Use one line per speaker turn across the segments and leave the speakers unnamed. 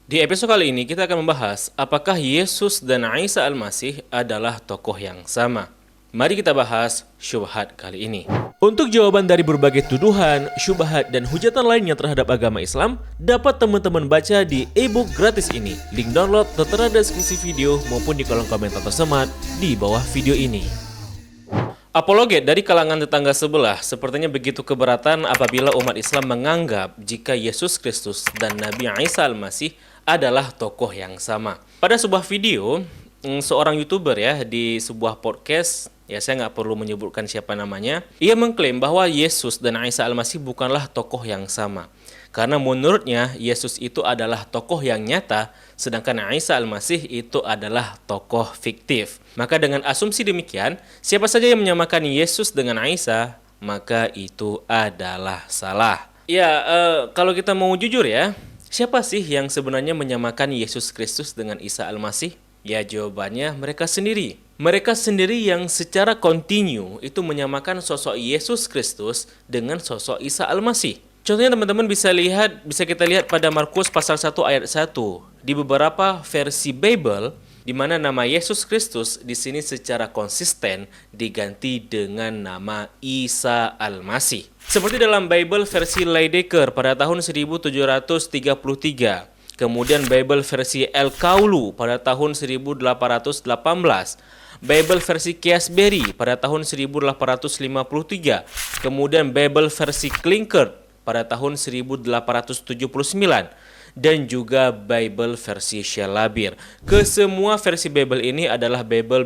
Di episode kali ini kita akan membahas apakah Yesus dan Isa Al-Masih adalah tokoh yang sama. Mari kita bahas syubhat kali ini. Untuk jawaban dari berbagai tuduhan, syubhat, dan hujatan lainnya terhadap agama Islam, dapat teman-teman baca di e-book gratis ini. Link download tertera di deskripsi video maupun di kolom komentar tersemat di bawah video ini. Apologet dari kalangan tetangga sebelah sepertinya begitu keberatan apabila umat Islam menganggap jika Yesus Kristus dan Nabi Isa Al-Masih adalah tokoh yang sama. Pada sebuah video, seorang YouTuber ya di sebuah podcast, ya saya nggak perlu menyebutkan siapa namanya, ia mengklaim bahwa Yesus dan Isa Al-Masih bukanlah tokoh yang sama. Karena menurutnya Yesus itu adalah tokoh yang nyata, sedangkan Isa Al-Masih itu adalah tokoh fiktif. Maka dengan asumsi demikian, siapa saja yang menyamakan Yesus dengan Isa, maka itu adalah salah. Ya, kalau kita mau jujur ya, siapa sih yang sebenarnya menyamakan Yesus Kristus dengan Isa Al-Masih? Ya jawabannya mereka sendiri. Mereka sendiri yang secara kontinu itu menyamakan sosok Yesus Kristus dengan sosok Isa Al-Masih. Contohnya teman-teman bisa kita lihat pada Markus pasal 1 ayat 1. Di beberapa versi Bible, di mana nama Yesus Kristus di sini secara konsisten diganti dengan nama Isa Al-Masih. Seperti dalam Bible versi Lydekker pada tahun 1733. Kemudian Bible versi El Kaulu pada tahun 1818. Bible versi Kiasberry pada tahun 1853. Kemudian Bible versi Klinkert pada tahun 1879 dan juga Bible versi Shellabir. Kesemua versi Bible ini adalah Bible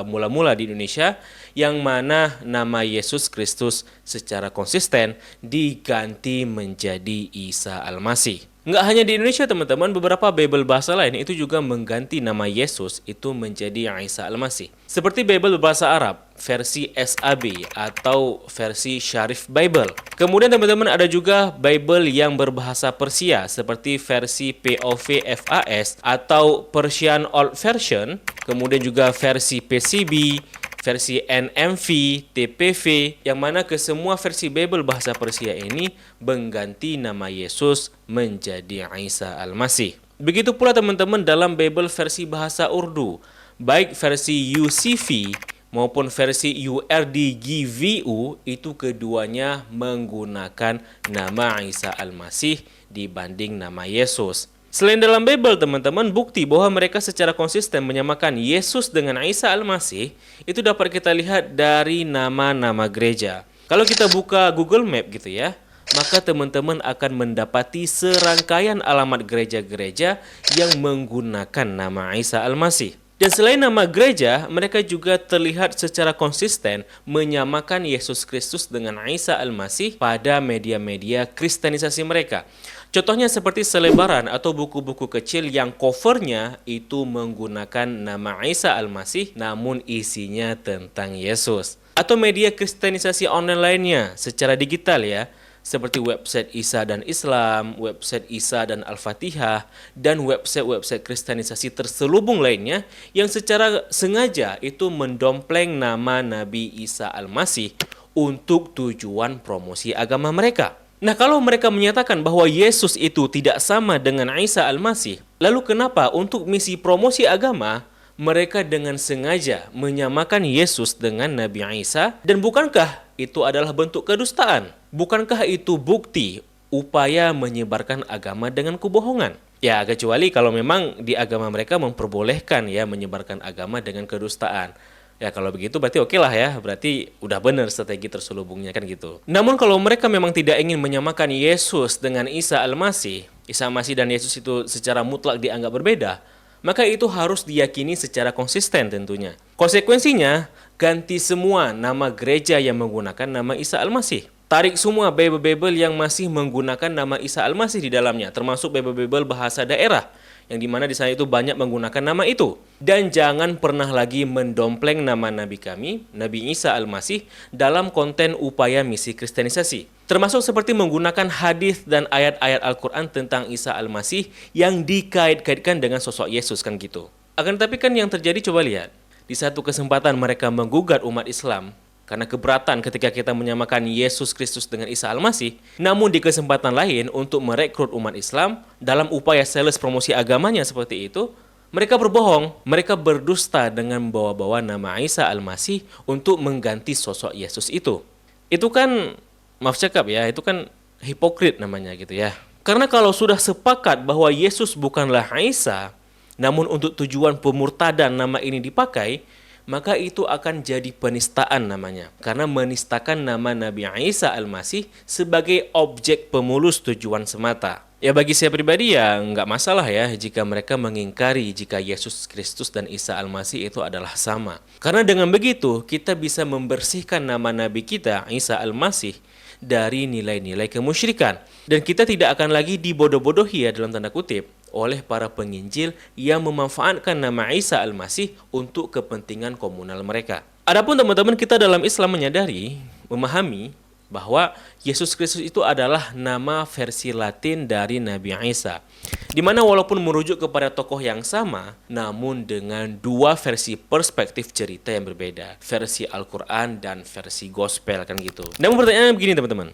mula-mula di Indonesia yang mana nama Yesus Kristus secara konsisten diganti menjadi Isa Al-Masih. Nggak hanya di Indonesia teman-teman, beberapa Bible bahasa lain itu juga mengganti nama Yesus itu menjadi Isa Al-Masih. Seperti Bible bahasa Arab, versi SAB atau versi Sharif Bible. Kemudian teman-teman ada juga Bible yang berbahasa Persia seperti versi POV-FAS atau Persian Old Version. Kemudian juga versi PCB, versi NMV, TPV, yang mana kesemua versi Bible bahasa Persia ini mengganti nama Yesus menjadi Isa Al-Masih. Begitu pula teman-teman dalam Bible versi bahasa Urdu, baik versi UCV maupun versi URDGVU, itu keduanya menggunakan nama Isa Al-Masih dibanding nama Yesus. Selain dalam Bible teman-teman, bukti bahwa mereka secara konsisten menyamakan Yesus dengan Isa Al-Masih itu dapat kita lihat dari nama-nama gereja. Kalau kita buka Google Map gitu ya, maka teman-teman akan mendapati serangkaian alamat gereja-gereja yang menggunakan nama Isa Al-Masih. Dan selain nama gereja, mereka juga terlihat secara konsisten menyamakan Yesus Kristus dengan Isa Al-Masih pada media-media kristenisasi mereka. Contohnya seperti selebaran atau buku-buku kecil yang covernya itu menggunakan nama Isa Al-Masih namun isinya tentang Yesus. Atau media kristenisasi online lainnya secara digital ya, seperti website Isa dan Islam, website Isa dan Al-Fatihah, dan website-website kristenisasi terselubung lainnya yang secara sengaja itu mendompleng nama Nabi Isa Al-Masih untuk tujuan promosi agama mereka. Nah, kalau mereka menyatakan bahwa Yesus itu tidak sama dengan Isa Al-Masih, lalu kenapa untuk misi promosi agama mereka dengan sengaja menyamakan Yesus dengan Nabi Isa? Dan bukankah itu adalah bentuk kedustaan? Bukankah itu bukti upaya menyebarkan agama dengan kebohongan? Ya, kecuali kalau memang di agama mereka memperbolehkan ya menyebarkan agama dengan kedustaan. Ya kalau begitu berarti oke lah ya, berarti udah benar strategi terselubungnya kan gitu. Namun kalau mereka memang tidak ingin menyamakan Yesus dengan Isa Al-Masih, Isa Al-Masih dan Yesus itu secara mutlak dianggap berbeda, maka itu harus diyakini secara konsisten tentunya. Konsekuensinya, ganti semua nama gereja yang menggunakan nama Isa Al-Masih. Tarik semua Bible yang masih menggunakan nama Isa Al-Masih di dalamnya, termasuk Bible bahasa daerah, yang dimana di sana itu banyak menggunakan nama itu. Dan jangan pernah lagi mendompleng nama Nabi kami, Nabi Isa Al-Masih, dalam konten upaya misi kristenisasi. Termasuk seperti menggunakan hadis dan ayat-ayat Al-Quran tentang Isa Al-Masih yang dikait-kaitkan dengan sosok Yesus kan gitu. Akan tetapi kan yang terjadi coba lihat. Di satu kesempatan mereka menggugat umat Islam karena keberatan ketika kita menyamakan Yesus Kristus dengan Isa Al-Masih. Namun di kesempatan lain untuk merekrut umat Islam dalam upaya sales promosi agamanya seperti itu, mereka berbohong, mereka berdusta dengan membawa-bawa nama Isa Al-Masih untuk mengganti sosok Yesus itu. Itu kan, maaf cakap ya, itu kan hipokrit namanya gitu ya. Karena kalau sudah sepakat bahwa Yesus bukanlah Isa, namun untuk tujuan pemurtadan nama ini dipakai, maka itu akan jadi penistaan namanya. Karena menistakan nama Nabi Isa Al-Masih sebagai objek pemulus tujuan semata. Ya bagi saya pribadi ya nggak masalah ya jika mereka mengingkari jika Yesus Kristus dan Isa Al-Masih itu adalah sama. Karena dengan begitu kita bisa membersihkan nama Nabi kita Isa Al-Masih dari nilai-nilai kemusyrikan. Dan kita tidak akan lagi dibodoh-bodohi ya dalam tanda kutip oleh para penginjil yang memanfaatkan nama Isa Al-Masih untuk kepentingan komunal mereka. Adapun teman-teman kita dalam Islam menyadari, memahami bahwa Yesus Kristus itu adalah nama versi Latin dari Nabi Isa. Di mana walaupun merujuk kepada tokoh yang sama, namun dengan dua versi perspektif cerita yang berbeda. Versi Al-Quran dan versi Gospel kan gitu. Namun pertanyaannya begini teman-teman.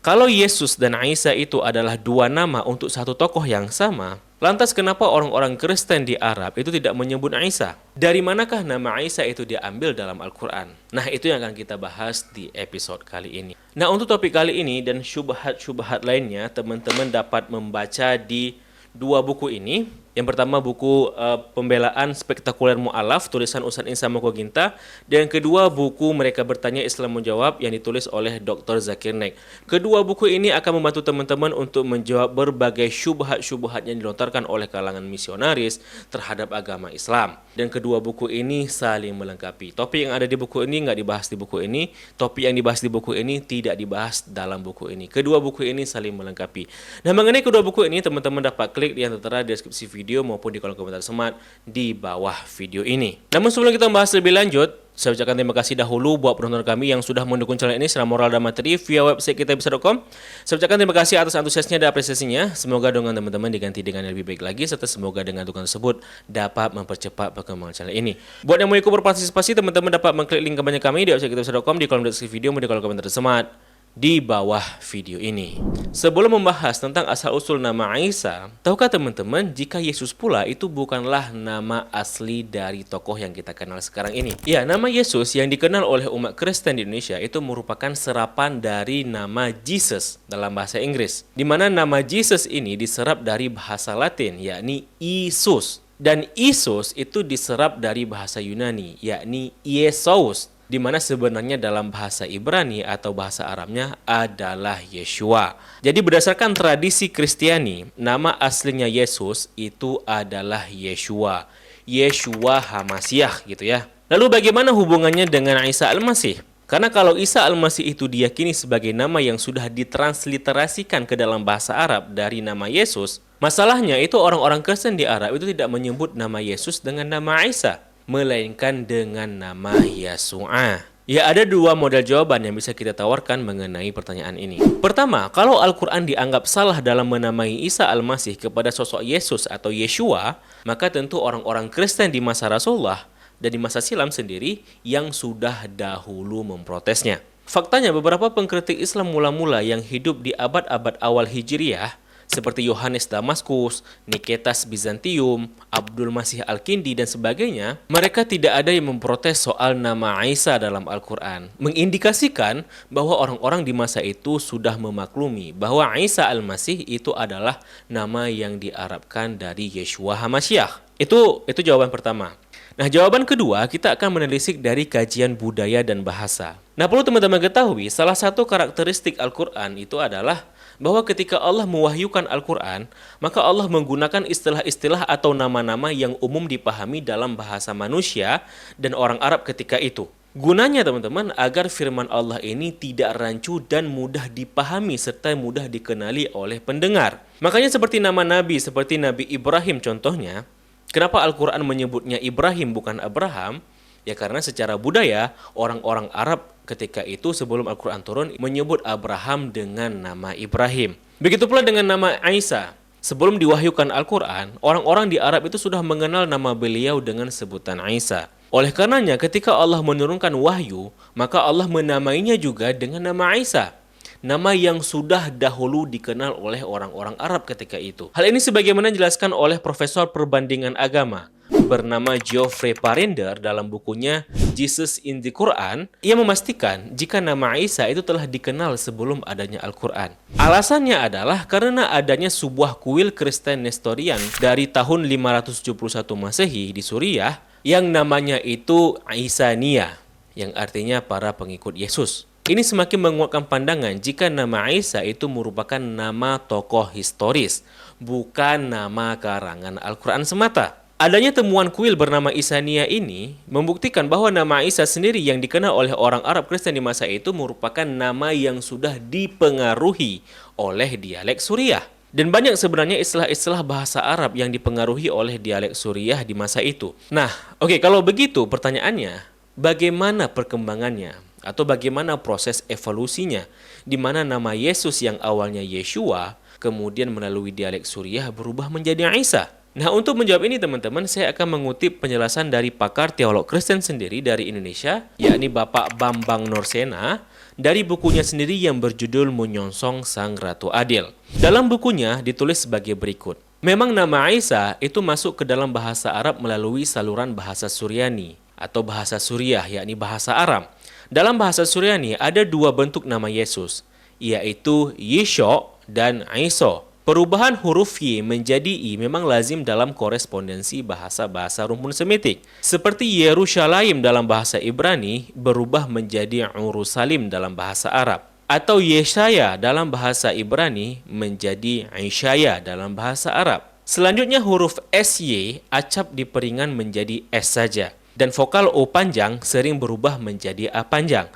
Kalau Yesus dan Isa itu adalah dua nama untuk satu tokoh yang sama, lantas kenapa orang-orang Kristen di Arab itu tidak menyebut Isa? Dari manakah nama Isa itu diambil dalam Al-Quran? Nah, itu yang akan kita bahas di episode kali ini. Nah, untuk topik kali ini dan syubhat-syubhat lainnya, teman-teman dapat membaca di dua buku ini. Yang pertama buku Pembelaan Spektakuler Mu'alaf, tulisan Ustaz Insa Mokoginta. Dan yang kedua buku Mereka Bertanya Islam Menjawab yang ditulis oleh Dr. Zakir Naik. Kedua buku ini akan membantu teman-teman untuk menjawab berbagai syubhat-syubhat yang dilontarkan oleh kalangan misionaris terhadap agama Islam. Dan kedua buku ini saling melengkapi. Topik yang ada di buku ini nggak dibahas di buku ini. Topik yang dibahas di buku ini tidak dibahas dalam buku ini. Kedua buku ini saling melengkapi. Nah, mengenai kedua buku ini teman-teman dapat klik yang tertera di deskripsi video maupun di kolom komentar semat di bawah video ini. Namun sebelum kita membahas lebih lanjut, saya ucapkan terima kasih dahulu buat penonton kami yang sudah mendukung channel ini secara moral dan materi via website kitabisa.com. Saya ucapkan terima kasih atas antusiasnya dan apresiasinya. Semoga dukungan teman-teman diganti dengan yang lebih baik lagi, serta semoga dengan dukungan tersebut dapat mempercepat perkembangan channel ini. Buat yang mau ikut berpartisipasi, teman-teman dapat mengklik link kampanye kami di website kitabisa.com di kolom deskripsi video maupun di kolom komentar semat di bawah video ini. Sebelum membahas tentang asal-usul nama Isa, tahukah teman-teman jika Yesus pula itu bukanlah nama asli dari tokoh yang kita kenal sekarang ini? Ya, nama Yesus yang dikenal oleh umat Kristen di Indonesia itu merupakan serapan dari nama Jesus dalam bahasa Inggris. Di mana nama Jesus ini diserap dari bahasa Latin, yakni Isus. Dan Isus itu diserap dari bahasa Yunani, yakni Iesus, di mana sebenarnya dalam bahasa Ibrani atau bahasa Arabnya adalah Yeshua. Jadi berdasarkan tradisi Kristiani, nama aslinya Yesus itu adalah Yeshua. Yeshua HaMashiach gitu ya. Lalu bagaimana hubungannya dengan Isa Al-Masih? Karena kalau Isa Al-Masih itu diyakini sebagai nama yang sudah ditransliterasikan ke dalam bahasa Arab dari nama Yesus, masalahnya itu orang-orang Kristen di Arab itu tidak menyebut nama Yesus dengan nama Isa, melainkan dengan nama Yasu'a. Ya, ada dua model jawaban yang bisa kita tawarkan mengenai pertanyaan ini. Pertama, kalau Al-Quran dianggap salah dalam menamai Isa Al-Masih kepada sosok Yesus atau Yeshua, maka tentu orang-orang Kristen di masa Rasulullah dan di masa silam sendiri yang sudah dahulu memprotesnya. Faktanya beberapa pengkritik Islam mula-mula yang hidup di abad-abad awal Hijriyah seperti Yohanes Damaskus, Niketas Bizantium, Abdul Masih Al-Kindi, dan sebagainya, mereka tidak ada yang memprotes soal nama Isa dalam Al-Quran, mengindikasikan bahwa orang-orang di masa itu sudah memaklumi bahwa Isa Al-Masih itu adalah nama yang diarabkan dari Yeshua HaMashiach. Itu jawaban pertama. Nah, jawaban kedua, kita akan menelisik dari kajian budaya dan bahasa. Nah, perlu teman-teman ketahui, salah satu karakteristik Al-Quran itu adalah bahwa ketika Allah mewahyukan Al-Quran, maka Allah menggunakan istilah-istilah atau nama-nama yang umum dipahami dalam bahasa manusia dan orang Arab ketika itu. Gunanya teman-teman agar firman Allah ini tidak rancu dan mudah dipahami serta mudah dikenali oleh pendengar. Makanya seperti nama Nabi, seperti Nabi Ibrahim contohnya, kenapa Al-Quran menyebutnya Ibrahim bukan Abraham? Ya karena secara budaya, orang-orang Arab ketika itu sebelum Al-Quran turun menyebut Abraham dengan nama Ibrahim. Begitu pula dengan nama Isa. Sebelum diwahyukan Al-Quran, orang-orang di Arab itu sudah mengenal nama beliau dengan sebutan Isa. Oleh karenanya ketika Allah menurunkan wahyu, maka Allah menamainya juga dengan nama Isa. Nama yang sudah dahulu dikenal oleh orang-orang Arab ketika itu. Hal ini sebagaimana dijelaskan oleh Profesor Perbandingan Agama bernama Geoffrey Parender dalam bukunya Jesus in the Quran. Ia memastikan jika nama Isa itu telah dikenal sebelum adanya Al-Quran. Alasannya adalah karena adanya sebuah kuil Kristen Nestorian dari tahun 571 Masehi di Suriah yang namanya itu Isania, yang artinya para pengikut Yesus. Ini semakin menguatkan pandangan jika nama Isa itu merupakan nama tokoh historis, bukan nama karangan Al-Quran semata. Adanya temuan kuil bernama Isania ini membuktikan bahwa nama Isa sendiri yang dikenal oleh orang Arab Kristen di masa itu merupakan nama yang sudah dipengaruhi oleh dialek Suriah. Dan banyak sebenarnya istilah-istilah bahasa Arab yang dipengaruhi oleh dialek Suriah di masa itu. Nah, oke, kalau begitu pertanyaannya, bagaimana perkembangannya? Atau bagaimana proses evolusinya, di mana nama Yesus yang awalnya Yeshua, kemudian melalui dialek Suriah berubah menjadi Isa. Nah, untuk menjawab ini teman-teman, saya akan mengutip penjelasan dari pakar teolog Kristen sendiri dari Indonesia, yakni Bapak Bambang Nursena, dari bukunya sendiri yang berjudul Menyongsong Sang Ratu Adil. Dalam bukunya ditulis sebagai berikut. Memang nama Isa itu masuk ke dalam bahasa Arab melalui saluran bahasa Suryani atau bahasa Suriah, yakni bahasa Aram. Dalam bahasa Suryani ada dua bentuk nama Yesus, yaitu Yesho dan Isa. Perubahan huruf Y menjadi I memang lazim dalam korespondensi bahasa-bahasa rumpun Semitik. Seperti Yerusalem dalam bahasa Ibrani berubah menjadi Urusalim dalam bahasa Arab. Atau Yeshaya dalam bahasa Ibrani menjadi Ishaya dalam bahasa Arab. Selanjutnya huruf SY acap diperingan menjadi S saja. Dan vokal O panjang sering berubah menjadi A panjang.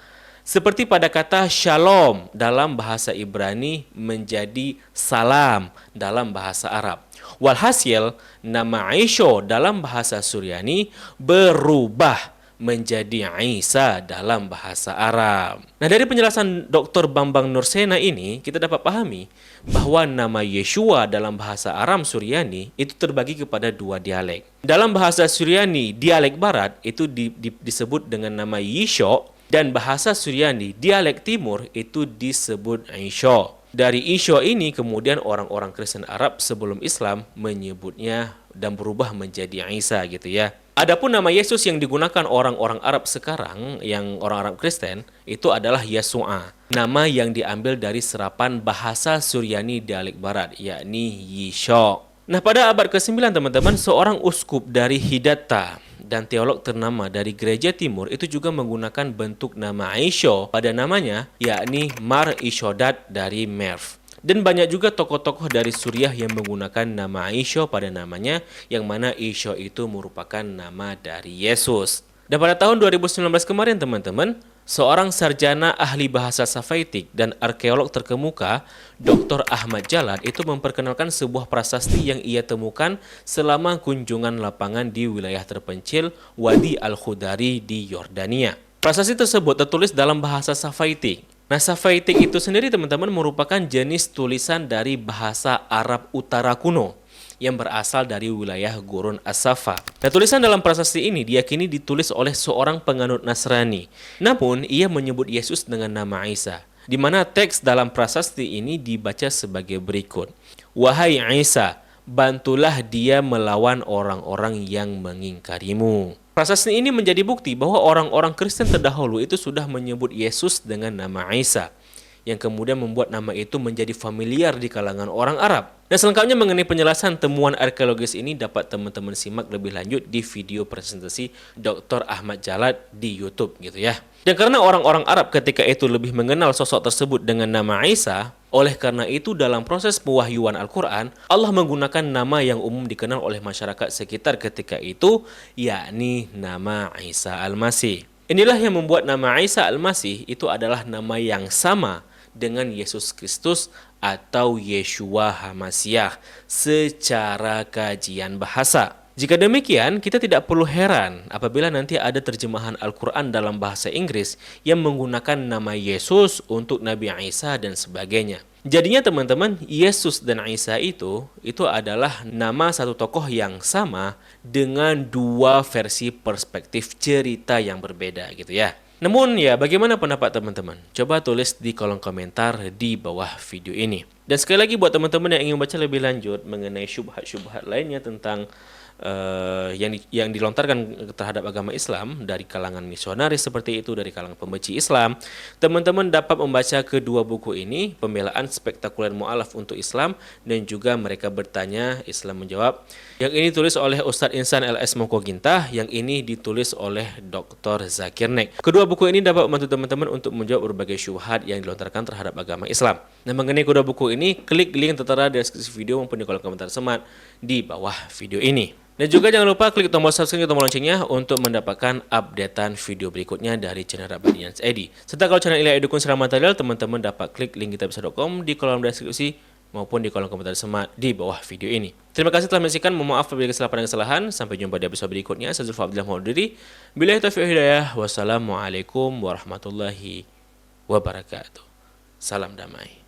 Seperti pada kata Shalom dalam bahasa Ibrani menjadi Salam dalam bahasa Arab. Walhasil, nama Aisho dalam bahasa Suryani berubah menjadi Isa dalam bahasa Arab. Nah, dari penjelasan Dr. Bambang Nursena ini, kita dapat pahami bahwa nama Yeshua dalam bahasa Aram Suryani itu terbagi kepada dua dialek. Dalam bahasa Suryani, dialek barat itu disebut dengan nama Yisho, dan bahasa Suryani, dialek timur itu disebut Isho. Dari Isho ini kemudian orang-orang Kristen Arab sebelum Islam menyebutnya dan berubah menjadi Isa gitu ya. Adapun nama Yesus yang digunakan orang-orang Arab sekarang, yang orang Arab Kristen, itu adalah Yesua. Nama yang diambil dari serapan bahasa Suryani dialek barat, yakni Yisho. Nah, pada abad ke-9 teman-teman, seorang uskup dari Hidatha dan teolog ternama dari gereja timur itu juga menggunakan bentuk nama Isho pada namanya, yakni Mar Ishodat dari Merv. Dan banyak juga tokoh-tokoh dari Suriah yang menggunakan nama Isho pada namanya, yang mana Isho itu merupakan nama dari Yesus. Dan pada tahun 2019 kemarin teman-teman, seorang sarjana ahli bahasa Safaitik dan arkeolog terkemuka, Dr. Ahmad Jalad, itu memperkenalkan sebuah prasasti yang ia temukan selama kunjungan lapangan di wilayah terpencil Wadi Al-Khudari di Yordania. Prasasti tersebut tertulis dalam bahasa Safaitik. Nah, Safaitik itu sendiri teman-teman merupakan jenis tulisan dari bahasa Arab Utara kuno yang berasal dari wilayah Gurun As-Safa. Nah, tulisan dalam prasasti ini diyakini ditulis oleh seorang penganut Nasrani. Namun, ia menyebut Yesus dengan nama Isa, di mana teks dalam prasasti ini dibaca sebagai berikut. Wahai Isa, bantulah dia melawan orang-orang yang mengingkarimu. Prasasti ini menjadi bukti bahwa orang-orang Kristen terdahulu itu sudah menyebut Yesus dengan nama Isa, yang kemudian membuat nama itu menjadi familiar di kalangan orang Arab. Dan selengkapnya mengenai penjelasan temuan arkeologis ini dapat teman-teman simak lebih lanjut di video presentasi Dr. Ahmad Jalad di YouTube gitu ya. Dan karena orang-orang Arab ketika itu lebih mengenal sosok tersebut dengan nama Isa, oleh karena itu dalam proses pewahyuan Al-Quran, Allah menggunakan nama yang umum dikenal oleh masyarakat sekitar ketika itu, yakni nama Isa Al-Masih. Inilah yang membuat nama Isa Al-Masih itu adalah nama yang sama dengan Yesus Kristus atau Yeshua HaMashiach secara kajian bahasa. Jika demikian, kita tidak perlu heran apabila nanti ada terjemahan Al-Quran dalam bahasa Inggris yang menggunakan nama Yesus untuk Nabi Isa dan sebagainya. Jadinya teman-teman, Yesus dan Isa itu adalah nama satu tokoh yang sama dengan dua versi perspektif cerita yang berbeda gitu ya. Namun ya, bagaimana pendapat teman-teman? Coba tulis di kolom komentar di bawah video ini. Dan sekali lagi buat teman-teman yang ingin baca lebih lanjut mengenai syubhat-syubhat lainnya tentang yang dilontarkan terhadap agama Islam dari kalangan misionaris seperti itu, dari kalangan pembenci Islam, teman-teman dapat membaca kedua buku ini, Pembelaan Spektakuler Mu'alaf untuk Islam dan juga Mereka Bertanya, Islam Menjawab. Yang ini ditulis oleh Ustadz Insan LS Mokogintah, yang ini ditulis oleh Dr. Zakir Naik. Kedua buku ini dapat membantu teman-teman untuk menjawab berbagai syubhat yang dilontarkan terhadap agama Islam. Nah, mengenai kedua buku ini, klik link tertera di deskripsi video maupun di kolom komentar semat di bawah video ini. Dan juga jangan lupa klik tombol subscribe dan tombol loncengnya untuk mendapatkan updatean video berikutnya dari channel Rabbanians ID. Serta kalau channel ini dukung secara material, teman-teman dapat klik link kitabisa.com di kolom deskripsi maupun di kolom komentar semat di bawah video ini. Terima kasih telah menyaksikan. Mohon maaf apabila kesalahan dan kesalahan. Sampai jumpa di episode berikutnya. Saya Zulfa Abdillah mohon diri. Billahi taufiq wal hidayah. Wassalamualaikum warahmatullahi wabarakatuh. Salam damai.